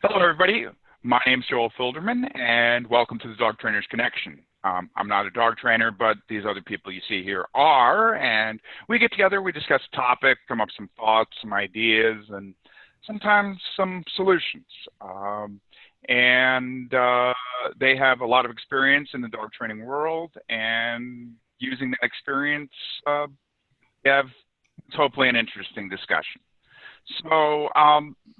Hello, everybody. My name's Joel Filderman, and welcome to the Dog Trainers Connection. I'm not a dog trainer, but these other people you see here are, and we get together, we discuss a topic, come up with some thoughts, some ideas, and sometimes some solutions. They have a lot of experience in the dog training world, and using that experience, we have hopefully an interesting discussion. So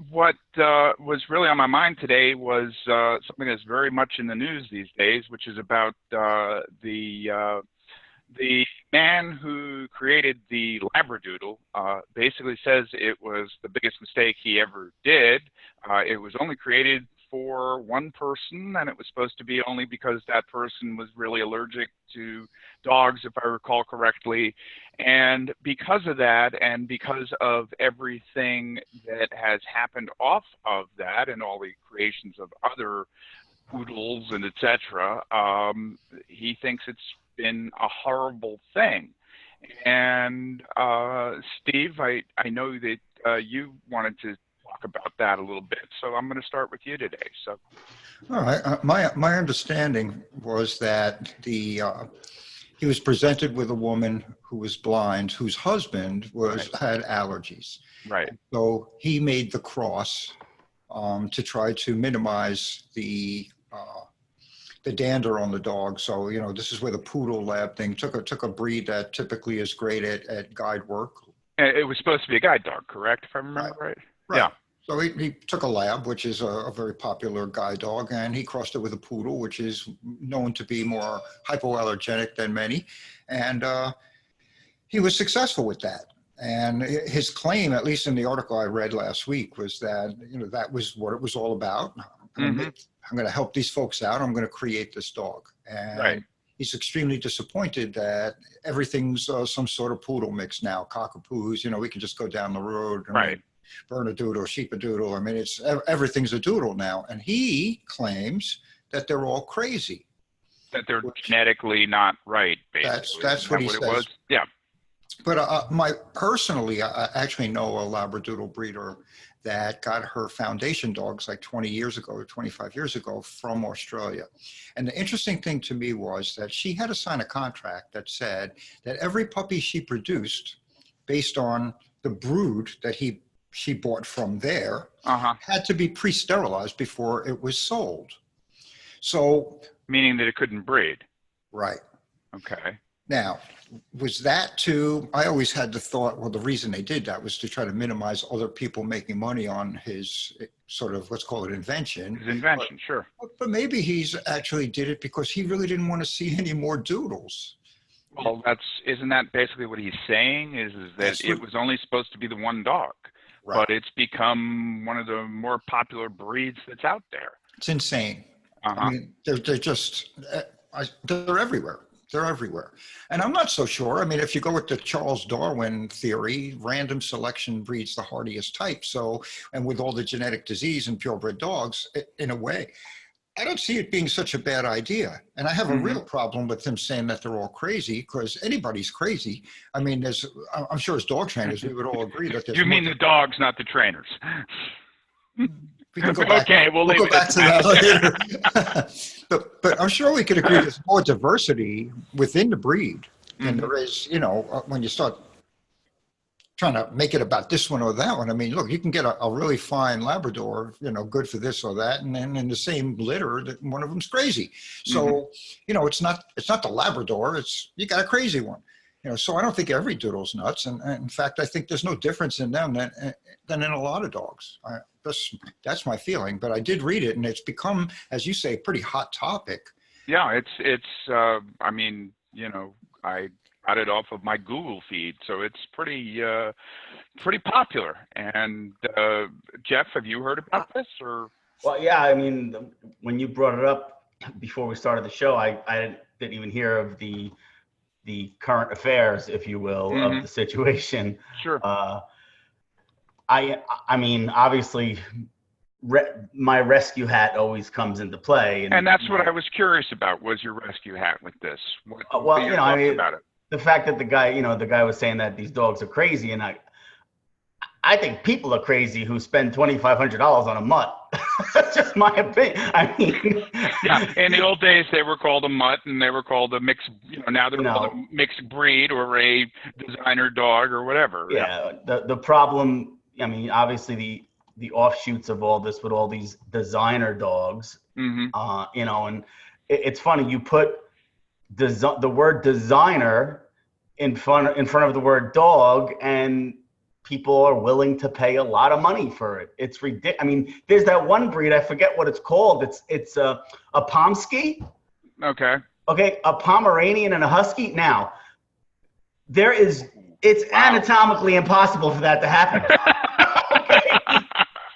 what was really on my mind today was something that's very much in the news these days, which is about the man who created the Labradoodle. Basically says it was the biggest mistake he ever did. It was only created for one person, and it was supposed to be only because that person was really allergic to dogs, if I recall correctly. And because of that, and because of everything that has happened off of that, and all the creations of other poodles and etc., he thinks it's been a horrible thing. And Steve, I know that you wanted to talk about that a little bit, so I'm going to start with you today. So, all right. My understanding was that he was presented with a woman who was blind, whose husband had allergies. Right. So he made the cross to try to minimize the dander on the dog. So, you know, this is where the Poodle lab thing took a breed that typically is great at guide work. It was supposed to be a guide dog, correct, if I remember right? Yeah. So he took a lab, which is a very popular guide dog, and he crossed it with a poodle, which is known to be more hypoallergenic than many. And he was successful with that. And his claim, at least in the article I read last week, was that, you know, that was what it was all about. I'm going to help these folks out. I'm going to create this dog. And he's extremely disappointed that everything's some sort of poodle mix now. Cockapoos, you know, we can just go down the road. Bernedoodle, sheepadoodle. I mean, everything's a doodle now. And he claims that they're all crazy. That they're genetically not right, basically. That's what he says. Was? Yeah. But personally, I actually know a Labradoodle breeder that got her foundation dogs like 20 years ago or 25 years ago from Australia. And the interesting thing to me was that she had to sign a contract that said that every puppy she produced, based on the brood that she bought from there, had to be pre-sterilized before it was sold. So, meaning that it couldn't breed. Right. Okay. Now, was that I always had the thought, well, the reason they did that was to try to minimize other people making money on his sort of, let's call it invention. His invention, sure. But maybe he's actually did it because he really didn't want to see any more doodles. Well, isn't that basically what he's saying, is that it was only supposed to be the one dog, but it's become one of the more popular breeds that's out there. It's insane. I mean, they're just, they're everywhere. They're everywhere. And I'm not so sure. I mean, if you go with the Charles Darwin theory, random selection breeds the hardiest type. So, and with all the genetic disease in purebred dogs, in a way, I don't see it being such a bad idea. And I have a real problem with him saying that they're all crazy, because anybody's crazy. I mean, I'm sure as dog trainers, we would all agree that there's... You mean the dogs, not the trainers? We can go back, we'll go back to that later. but I'm sure we could agree there's more diversity within the breed than there is, you know, when you start trying to make it about this one or that one. I mean, look, you can get a really fine Labrador, you know, good for this or that, and then in the same litter, that one of them's crazy. So, you know, it's not the Labrador, you got a crazy one. You know, so I don't think every doodle's nuts, and in fact, I think there's no difference in them than in a lot of dogs. That's my feeling, but I did read it, and it's become, as you say, a pretty hot topic. Yeah, it's. I mean, you know, I got it off of my Google feed, so it's pretty popular. And Jeff, have you heard about this or? Well, yeah. I mean, when you brought it up before we started the show, I didn't even hear of the current affairs, if you will, of the situation. Sure. I mean, obviously, my rescue hat always comes into play. And that's what I was curious about, was your rescue hat with this. Well, you know, I mean, about it? The fact that the guy was saying that these dogs are crazy, and I think people are crazy who spend $2,500 on a mutt. That's just my opinion. I mean, Yeah, in the old days, they were called a mutt, and they were called a mixed. Now they're called a mixed breed or a designer dog or whatever. Yeah. The problem. I mean, obviously the offshoots of all this with all these designer dogs. Mm-hmm. And it's funny, you put the word designer in front of the word dog, and people are willing to pay a lot of money for it. It's ridiculous. I mean, there's that one breed, I forget what it's called. It's a Pomsky. Okay. Okay, a Pomeranian and a Husky. Now, it's anatomically impossible for that to happen. Okay.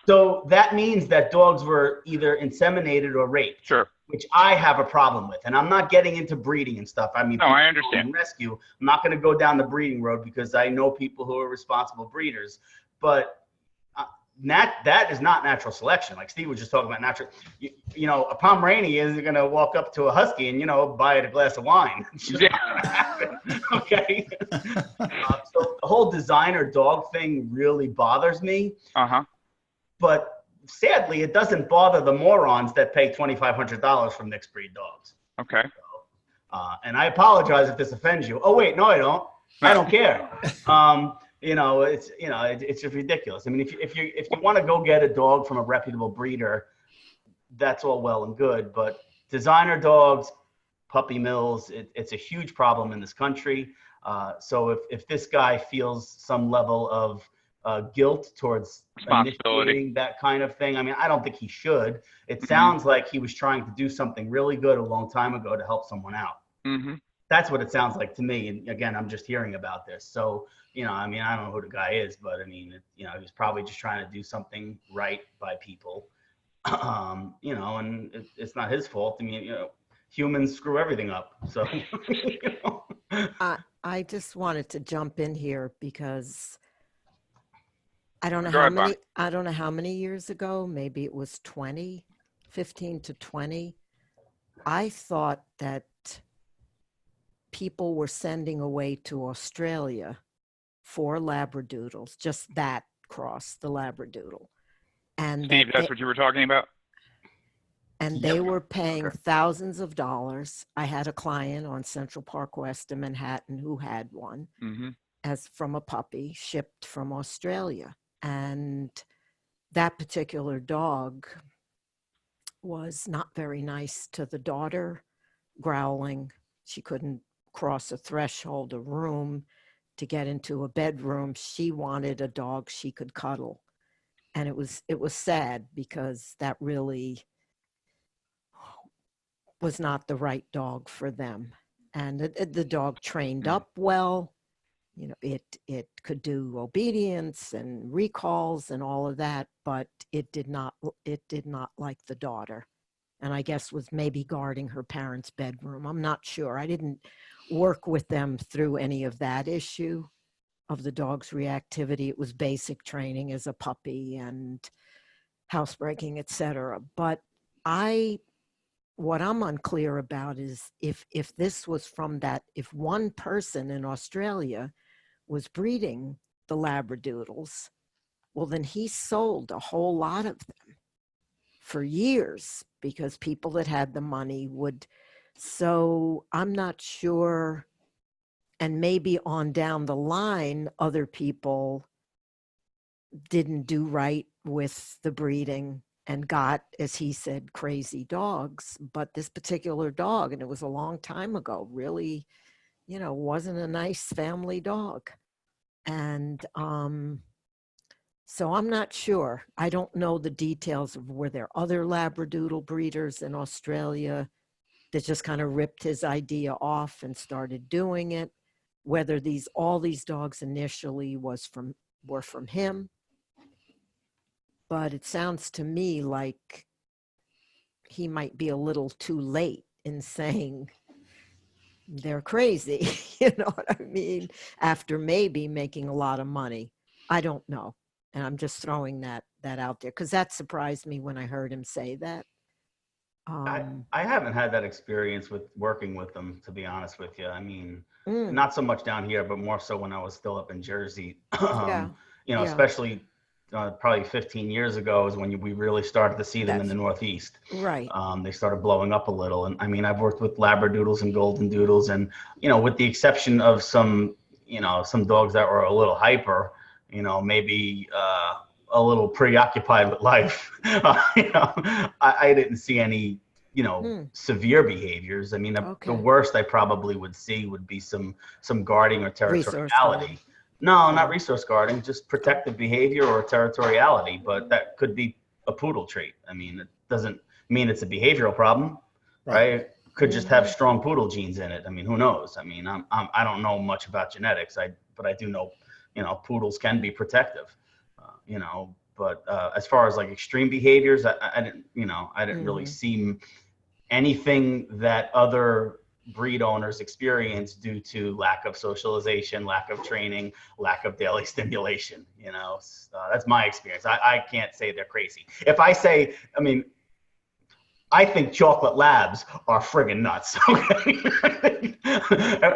So that means that dogs were either inseminated or raped. Sure. Which I have a problem with. And I'm not getting into breeding and stuff. I mean, no, I understand. Rescue. I'm not going to go down the breeding road because I know people who are responsible breeders. But that is not natural selection. Like Steve was just talking about natural. You know, a Pomeranian isn't going to walk up to a Husky and, buy it a glass of wine. Okay. So the whole designer dog thing really bothers me. Uh-huh. But sadly, it doesn't bother the morons that pay $2,500 for mixed breed dogs. Okay. So, and I apologize if this offends you. Oh wait, no, I don't. I don't care. It's just ridiculous. I mean, if you want to go get a dog from a reputable breeder, that's all well and good. But designer dogs, puppy mills, it's a huge problem in this country. So if this guy feels some level of guilt towards initiating that kind of thing, I mean, I don't think he should. It sounds like he was trying to do something really good a long time ago to help someone out. Mm-hmm. That's what it sounds like to me. And again, I'm just hearing about this. So, I mean, I don't know who the guy is, but I mean, he's probably just trying to do something right by people. And it's not his fault. I mean, humans screw everything up. So, I just wanted to jump in here because I don't know how many years ago, maybe it was 15 to 20. I thought that people were sending away to Australia for Labradoodles, just that cross, the Labradoodle. And Steve, that's what you were talking about? And they were paying thousands of dollars. I had a client on Central Park West in Manhattan who had one as from a puppy shipped from Australia. And that particular dog was not very nice to the daughter, growling. She couldn't cross a threshold, a room to get into a bedroom. She wanted a dog she could cuddle. And it was sad because that really was not the right dog for them. And the dog trained up well. It could do obedience and recalls and all of that, but it did not like the daughter. And I guess was maybe guarding her parents' bedroom. I'm not sure. I didn't work with them through any of that issue of the dog's reactivity. It was basic training as a puppy and housebreaking, etc. But what I'm unclear about is if this was from that, if one person in Australia was breeding the Labradoodles, well, then he sold a whole lot of them for years because people that had the money would. So I'm not sure. And maybe on down the line, other people didn't do right with the breeding and got, as he said, crazy dogs. But this particular dog, and it was a long time ago, really, wasn't a nice family dog. And so I'm not sure. I don't know the details of were there other Labradoodle breeders in Australia that just kind of ripped his idea off and started doing it. Whether all these dogs initially were from him. But it sounds to me like he might be a little too late in saying they're crazy. You know what I mean? After maybe making a lot of money. I don't know. And I'm just throwing that out there because that surprised me when I heard him say that. I haven't had that experience with working with them, to be honest with you. I mean, not so much down here, but more so when I was still up in Jersey. Especially probably 15 years ago is when we really started to see them in the Northeast. Right. They started blowing up a little. And I mean, I've worked with Labradoodles and Golden Doodles, and, with the exception of some dogs that were a little hyper, maybe a little preoccupied with life, I didn't see any, severe behaviors. I mean, the worst I probably would see would be some guarding or territoriality. No, not resource guarding, just protective behavior or territoriality, but that could be a poodle trait. I mean, it doesn't mean it's a behavioral problem, right? Could just have strong poodle genes in it. I mean, who knows? I mean, I don't know much about genetics, but I do know, poodles can be protective, but as far as like extreme behaviors, I didn't really see anything that other breed owners experience due to lack of socialization, lack of training, lack of daily stimulation. That's my experience. I can't say they're crazy. If I say, I mean, I think chocolate labs are friggin' nuts. Okay,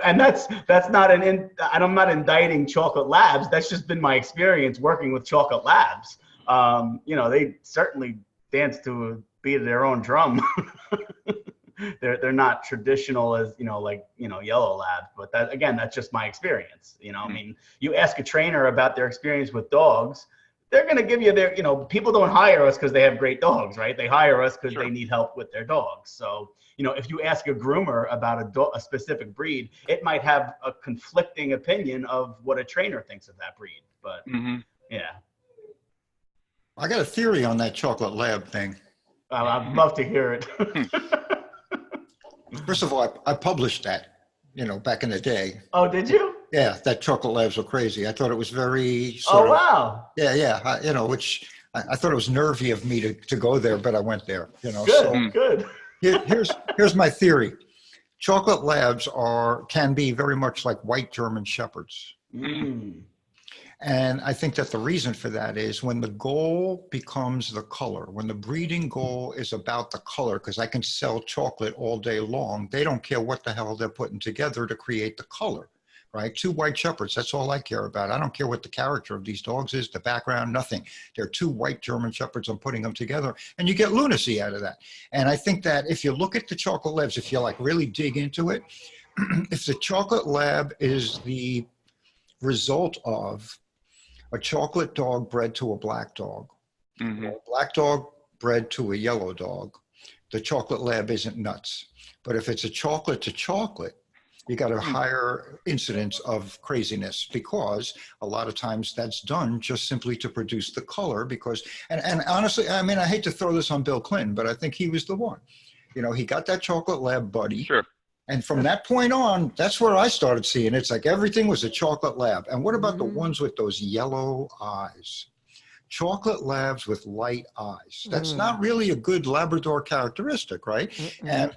and that's not I'm not indicting chocolate labs. That's just been my experience working with chocolate labs. They certainly dance to a beat of their own drum. They're not traditional as yellow labs, but that's just my experience. I mean, you ask a trainer about their experience with dogs, they're going to give you their, people don't hire us because they have great dogs, right? They hire us because they need help with their dogs. So, if you ask a groomer about a specific breed, it might have a conflicting opinion of what a trainer thinks of that breed. But yeah. I got a theory on that chocolate lab thing. I'd love to hear it. First of all, I published that, back in the day. Oh, did you? Yeah, that chocolate labs were crazy. I thought it was very wow. Yeah. Which I thought it was nervy of me to go there, but I went there, Good, good. Here's my theory. Chocolate labs can be very much like white German shepherds. And I think that the reason for that is when the goal becomes the color, when the breeding goal is about the color, because I can sell chocolate all day long, they don't care what the hell they're putting together to create the color, right? 2 white shepherds, that's all I care about. I don't care what the character of these dogs is, the background, nothing. They're 2 white German shepherds, I'm putting them together, and you get lunacy out of that. And I think that if you look at the chocolate labs, if you like really dig into it, if the chocolate lab is the result of a chocolate dog bred to a black dog, or a black dog bred to a yellow dog, the chocolate lab isn't nuts. But if it's a chocolate to chocolate, you got a higher incidence of craziness, because a lot of times that's done just simply to produce the color. Because, and honestly, I mean, I hate to throw this on Bill Clinton, but I think he was the one. He got that chocolate lab buddy. Sure. And from that point on, that's where I started seeing it's like everything was a chocolate lab. And what about the ones with those yellow eyes? Chocolate labs with light eyes. That's not really a good Labrador characteristic, right? And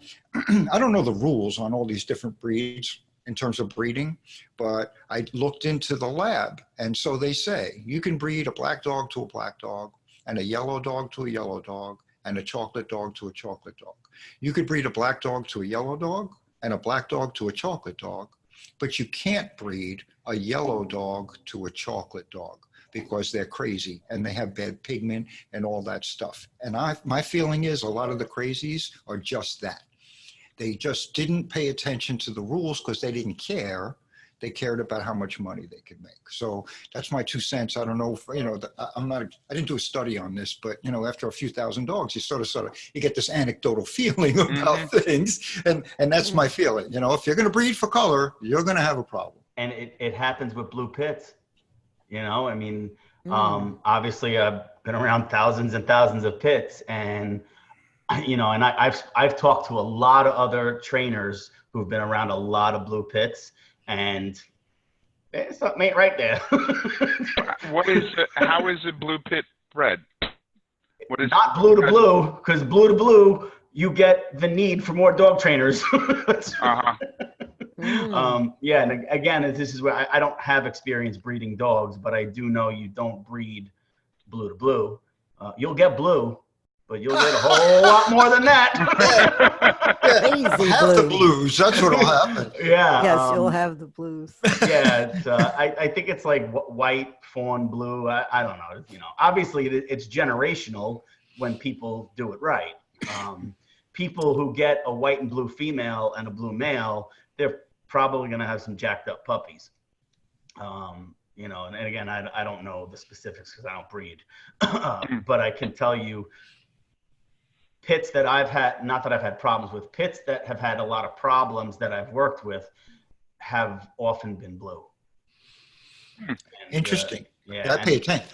I don't know the rules on all these different breeds in terms of breeding, but I looked into the lab. And so they say you can breed a black dog to a black dog, and a yellow dog to a yellow dog, and a chocolate dog to a chocolate dog. You could breed a black dog to a yellow dog, and a black dog to a chocolate dog, but you can't breed a yellow dog to a chocolate dog because they're crazy and they have bad pigment and all that stuff. And my feeling is a lot of the crazies are just that. They just didn't pay attention to the rules because they didn't care. They cared about how much money they could make. So that's my 2 cents. I don't know if, I didn't do a study on this, but, after a few thousand dogs, you sort of, you get this anecdotal feeling about things. And that's my feeling. If you're going to breed for color, you're going to have a problem. And it happens with blue pits. I mean, obviously I've been around thousands and thousands of pits, and, and I've talked to a lot of other trainers who've been around a lot of blue pits. And something ain't right there. How is a blue pit bred? What is not blue to blue? Because blue to blue, you get the need for more dog trainers. Yeah, and again, this is where I don't have experience breeding dogs, but I do know you don't breed blue to blue. You'll get blue, but you'll get a whole lot more than that. Crazy Have the blue. blues. That's what'll happen. Yeah. Yes, you'll have the blues. Yeah, it's, I think it's like white, fawn, blue. I don't know. You know, obviously it's generational when people do it right. People who get a white and blue female and a blue male, they're probably going to have some jacked up puppies. You know, and again, I don't know the specifics because I don't breed, but I can tell you pits that I've had, not that I've had problems with, pits that have had a lot of problems that I've worked with have often been blue. And, Interesting. Yeah,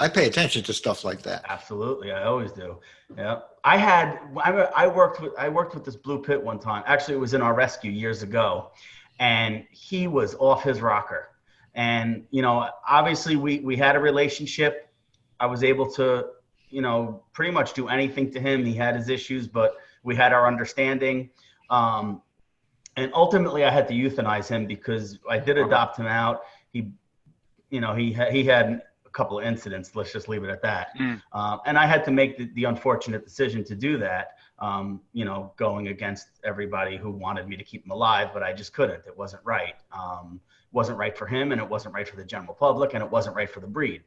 I pay attention to stuff like that. absolutely, I always do. Yeah, I worked with this blue pit one time. Actually, it was in our rescue years ago, and he was off his rocker. And you know, obviously, we had a relationship. I was able to, you know, pretty much do anything to him. He had his issues, but we had our understanding. And ultimately, I had to euthanize him because I did adopt him out. He, you know, he had a couple of incidents. Let's just leave it at that. And I had to make the unfortunate decision to do that. You know, going against everybody who wanted me to keep him alive, but I just couldn't. It wasn't right. Wasn't right for him, and it wasn't right for the general public, and it wasn't right for the breed.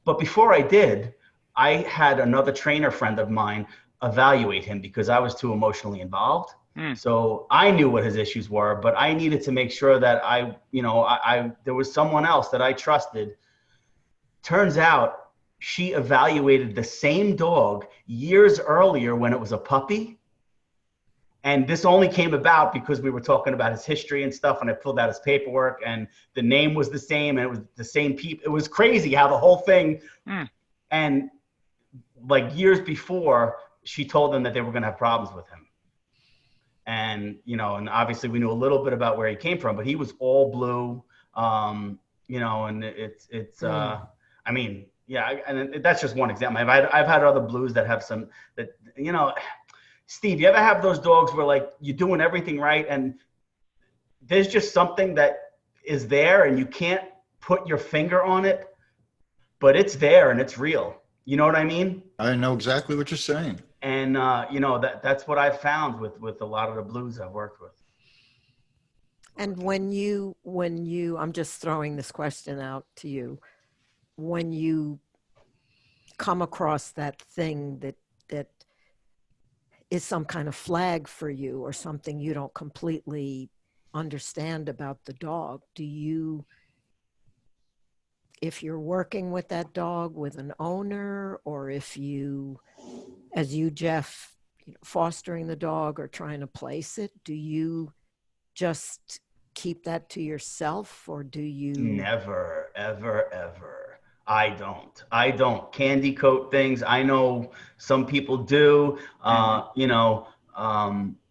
But before I did, I had another trainer friend of mine evaluate him because I was too emotionally involved. So I knew what his issues were, but I needed to make sure that there was someone else that I trusted. Turns out she evaluated the same dog years earlier when it was a puppy. And this only came about because we were talking about his history and stuff, and I filled out his paperwork, and the name was the same, and it was the same people. It was crazy how the whole thing, and like years before, she told them that they were going to have problems with him. And, you know, and obviously we knew a little bit about where he came from, but he was all blue, you know, and I mean, yeah, and that's just one example. I've had other blues that have some, that, you know, Steve, you ever have those dogs where like you're doing everything right and there's just something that is there and you can't put your finger on it, but it's there and it's real. You know what I mean? I know exactly what you're saying. And, you know, that's what I've found with a lot of the blues I've worked with. And when you, I'm just throwing this question out to you, when you come across that thing that is some kind of flag for you or something you don't completely understand about the dog, do you, if you're working with that dog with an owner, or if you, as you, Jeff, fostering the dog or trying to place it, do you just keep that to yourself, or do you? Never, ever, ever. I don't candy coat things. I know some people do, you know,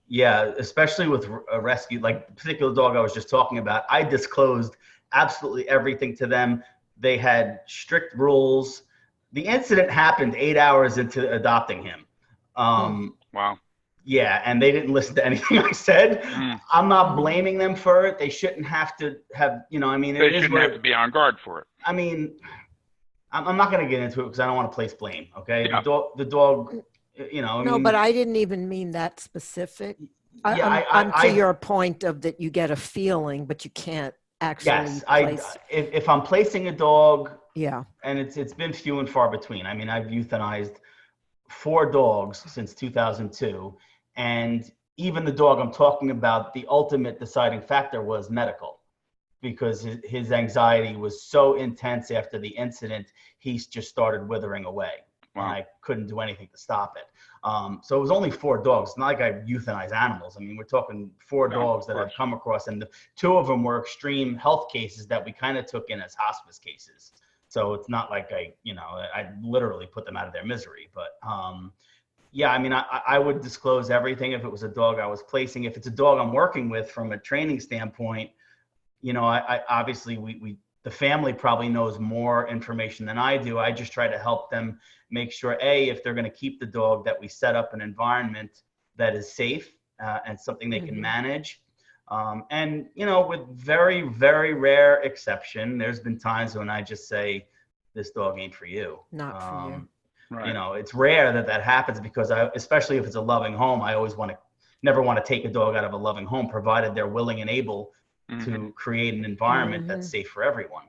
yeah, especially with a rescue, like the particular dog I was just talking about, I disclosed absolutely everything to them. They had strict rules. The incident happened 8 hours into adopting him. Wow. Yeah, and they didn't listen to anything I said. I'm not blaming them for it. They shouldn't have to have, you know, I mean, they shouldn't have to be on guard for it. I mean, I'm not going to get into it because I don't want to place blame. Okay, yeah. The dog, you know. No, but I didn't even mean that specific. I'm to your point of that you get a feeling, but you can't actually. Yes, if I'm placing a dog. Yeah. And it's been few and far between. I mean, I've euthanized 4 dogs since 2002, and even the dog I'm talking about, the ultimate deciding factor was medical. Because his anxiety was so intense after the incident, he just started withering away. Wow. And I couldn't do anything to stop it. So it was only 4 dogs. It's not like I euthanize animals. I mean, we're talking 4 dogs that I've come across, and 2 of them were extreme health cases that we kind of took in as hospice cases. So it's not like I literally put them out of their misery. But yeah, I mean, I would disclose everything if it was a dog I was placing. If it's a dog I'm working with from a training standpoint, you know, I obviously the family probably knows more information than I do. I just try to help them make sure, if they're going to keep the dog, that we set up an environment that is safe and something they can manage. And, you know, with very, very rare exception, there's been times when I just say, this dog ain't for you. Not for you. Right. You know, it's rare that that happens because especially if it's a loving home, I always never want to take a dog out of a loving home, provided they're willing and able to create an environment that's safe for everyone.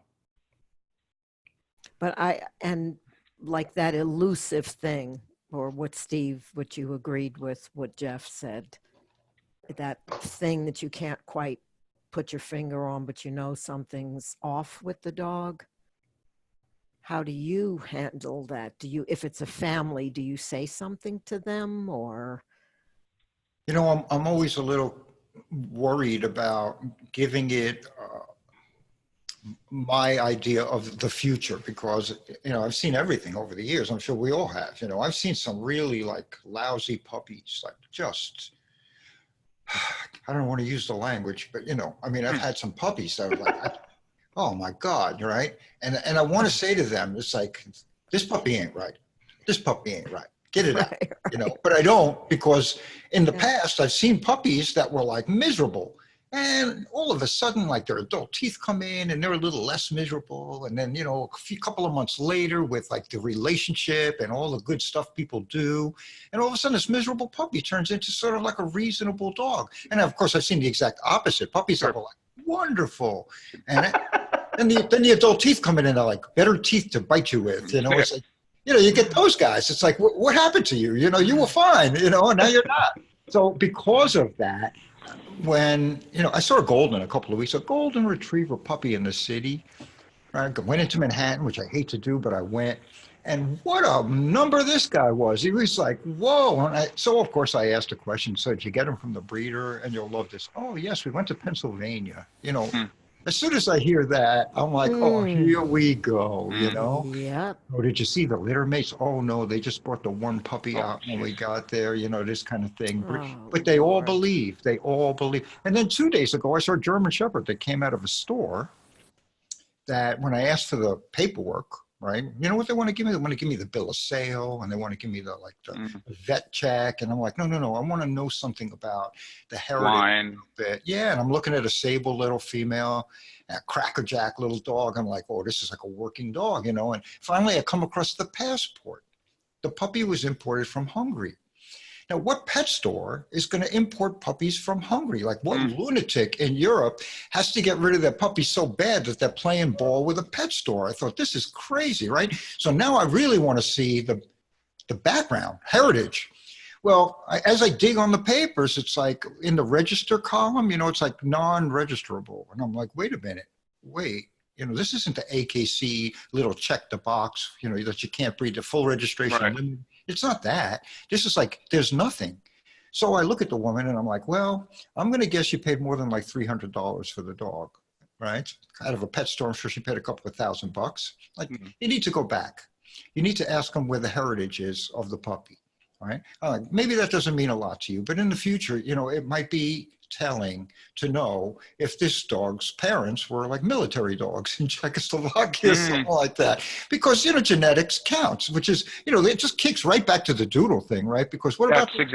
But and like that elusive thing, or what you agreed with what Jeff said, that thing that you can't quite put your finger on, but you know something's off with the dog. How do you handle that? If it's a family, do you say something to them, or? You know, I'm always a little worried about giving it my idea of the future, because, you know, I've seen everything over the years. I'm sure we all have. You know, I've seen some really like lousy puppies, like just, I don't want to use the language, but, you know, I mean, I've had some puppies that are like, oh my God, right? And I want to say to them, it's like, this puppy ain't right. This puppy ain't right. Get it out, you know, but I don't, because in the past I've seen puppies that were like miserable, and all of a sudden, like their adult teeth come in and they're a little less miserable. And then, you know, couple of months later, with like the relationship and all the good stuff people do, and all of a sudden this miserable puppy turns into sort of like a reasonable dog. And of course I've seen the exact opposite. Puppies that were like wonderful, and then the adult teeth come in and they're like better teeth to bite you with, you know. It's like, you know, you get those guys. It's like, what happened to you? You know, you were fine, you know, and now you're not. So because of that, when, you know, I saw a golden a couple of weeks, a golden retriever puppy in the city. I went into Manhattan, which I hate to do, but I went. And what a number this guy was. He was like, whoa. And so, of course, I asked a question. So, did you get him from the breeder? And you'll love this. Oh, yes, we went to Pennsylvania. You know, as soon as I hear that, I'm like, oh, here we go, you know? Yeah. Oh, did you see the litter mates? Oh, no, they just brought the one puppy out when we got there, you know, this kind of thing. But they all believe. They all believe. And then 2 days ago, I saw a German Shepherd that came out of a store that when I asked for the paperwork, right, you know what they want to give me? They want to give me the bill of sale, and they want to give me the vet check. And I'm like, no, I want to know something about the heritage bit. Yeah, and I'm looking at a sable little female, a crackerjack little dog. I'm like, oh, this is like a working dog, you know. And finally I come across the passport. The puppy was imported from Hungary. Now, what pet store is going to import puppies from Hungary? Like, what lunatic in Europe has to get rid of their puppy so bad that they're playing ball with a pet store? I thought, this is crazy, right? So now I really want to see the background, heritage. Well, as I dig on the papers, it's like in the register column, you know, it's like non-registerable. And I'm like, wait a minute, you know, this isn't the AKC little check the box, you know, that you can't breed, the full registration. Right. It's not that. This is like, there's nothing. So I look at the woman and I'm like, well, I'm going to guess you paid more than like $300 for the dog, right? Out of a pet store, I'm sure she paid a couple of $1,000. Like, you need to go back. You need to ask them where the heritage is of the puppy, all right? Maybe that doesn't mean a lot to you, but in the future, you know, it might be telling to know if this dog's parents were like military dogs in Czechoslovakia, something like that. Because, you know, genetics counts, which is, you know, it just kicks right back to the doodle thing, right? Because what about the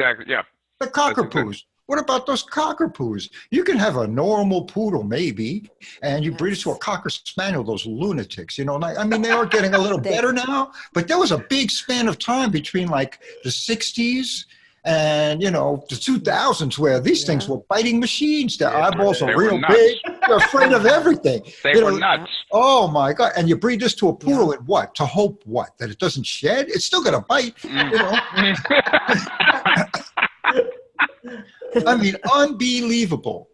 cockapoos? What about those cockapoos? You can have a normal poodle, maybe, and you breed it to a cocker spaniel, those lunatics, you know. I mean, they are getting a little better now, but there was a big span of time between like the 60s and, you know, the 2000s where these things were biting machines. Their eyeballs are real big. They're afraid of everything. They were nuts. Oh my God. And you breed this to a poodle and what? To hope what? That it doesn't shed? It's still going to bite, you know. I mean, unbelievable.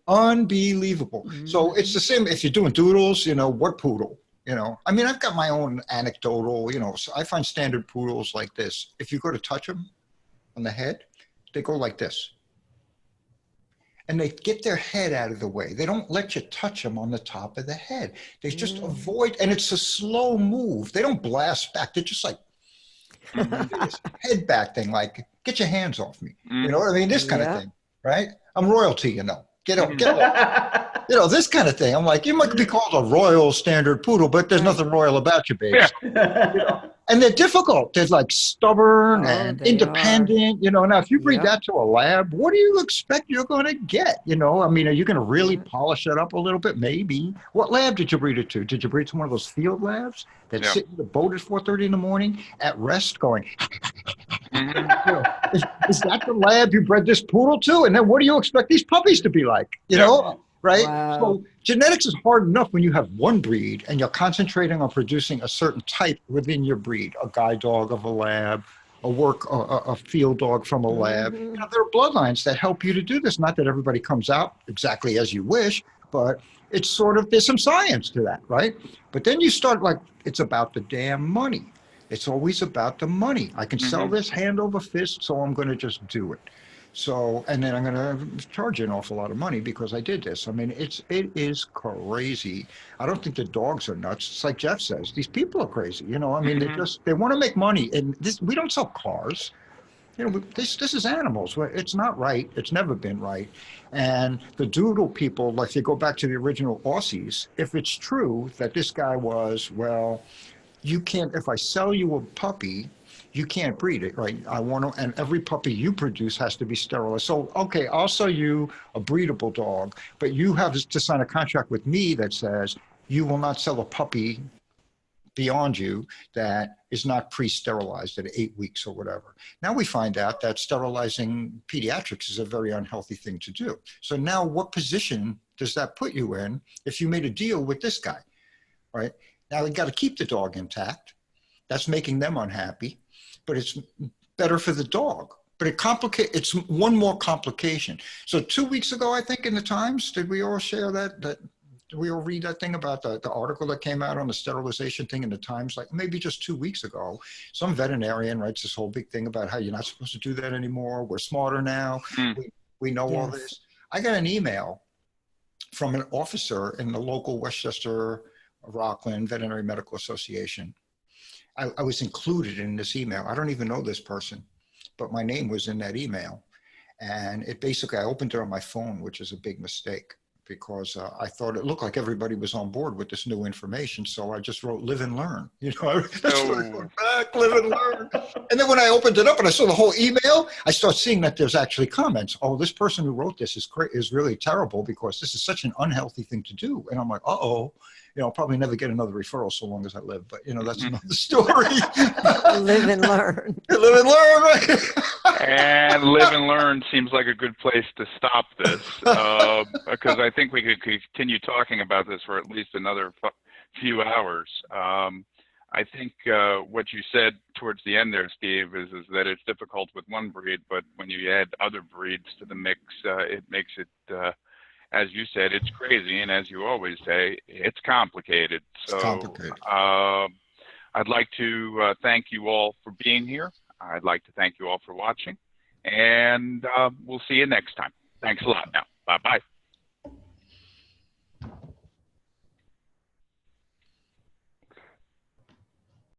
So it's the same if you're doing doodles, you know, what poodle? You know, I mean, I've got my own anecdotal, you know, so I find standard poodles like this. If you go to touch them on the head, they go like this. And they get their head out of the way. They don't let you touch them on the top of the head. They just avoid, and it's a slow move. They don't blast back. They're just like, this head back thing, like, get your hands off me. You know what I mean? This kind of thing, right? I'm royalty, you know. This kind of thing. I'm like, you might be called a royal standard poodle, but there's nothing royal about you, babe. Yeah. And they're difficult. They're like stubborn and they independent. Now if you breed Yep. that to a lab, what do you expect you're going to get? I mean, are you going to really polish it up a little bit? Maybe. What lab did you breed it to? Did you breed it to one of those field labs that sit in the boat at 4:30 in the morning at rest going, is that the lab you bred this poodle to? And then what do you expect these puppies to be like? Right? Wow. So genetics is hard enough when you have one breed and you're concentrating on producing a certain type within your breed, a guide dog of a lab, a field dog from a lab. There are bloodlines that help you to do this. Not that everybody comes out exactly as you wish, but it's sort of, there's some science to that, right? But then you start like, it's about the damn money. It's always about the money. I can sell this hand over fist, so I'm going to just do it. So, and then I'm going to charge you an awful lot of money because I did this. I mean, it is crazy. I don't think the dogs are nuts. It's like Jeff says, these people are crazy. I mean, they want to make money. And we don't sell cars. This is animals. It's not right. It's never been right. And the doodle people, like they go back to the original Aussies, if it's true that this guy was, well, you can't, if I sell you a puppy, you can't breed it, right? And every puppy you produce has to be sterilized. So, okay, I'll sell you a breedable dog, but you have to sign a contract with me that says you will not sell a puppy beyond you that is not pre-sterilized at 8 weeks or whatever. Now we find out that sterilizing pediatrics is a very unhealthy thing to do. So now what position does that put you in if you made a deal with this guy, right? Now you got to keep the dog intact. That's making them unhappy, but it's better for the dog. But it's one more complication. So 2 weeks ago, I think in the Times, did we all share that? Did we all read that thing about the article that came out on the sterilization thing in the Times? Like maybe just 2 weeks ago, some veterinarian writes this whole big thing about how you're not supposed to do that anymore. We're smarter now. We know all this. I got an email from an officer in the local Westchester Rockland Veterinary Medical Association. I was included in this email. I don't even know this person, but my name was in that email. And it basically, I opened it on my phone, which is a big mistake because I thought it looked like everybody was on board with this new information. So I just wrote live and learn. That's what I wrote back, live and learn. And then when I opened it up and I saw the whole email, I started seeing that there's actually comments. Oh, this person who wrote this is really terrible because this is such an unhealthy thing to do. And I'm like, uh-oh. I'll probably never get another referral so long as I live, but that's another story. Live and learn. Live and learn, right? And live and learn seems like a good place to stop this, because I think we could continue talking about this for at least another few hours. I think what you said towards the end there, Steve, is that it's difficult with one breed, but when you add other breeds to the mix, it makes it as you said, it's crazy, and as you always say, it's complicated. So, I'd like to thank you all for being here. I'd like to thank you all for watching, and we'll see you next time. Thanks a lot now. Bye-bye.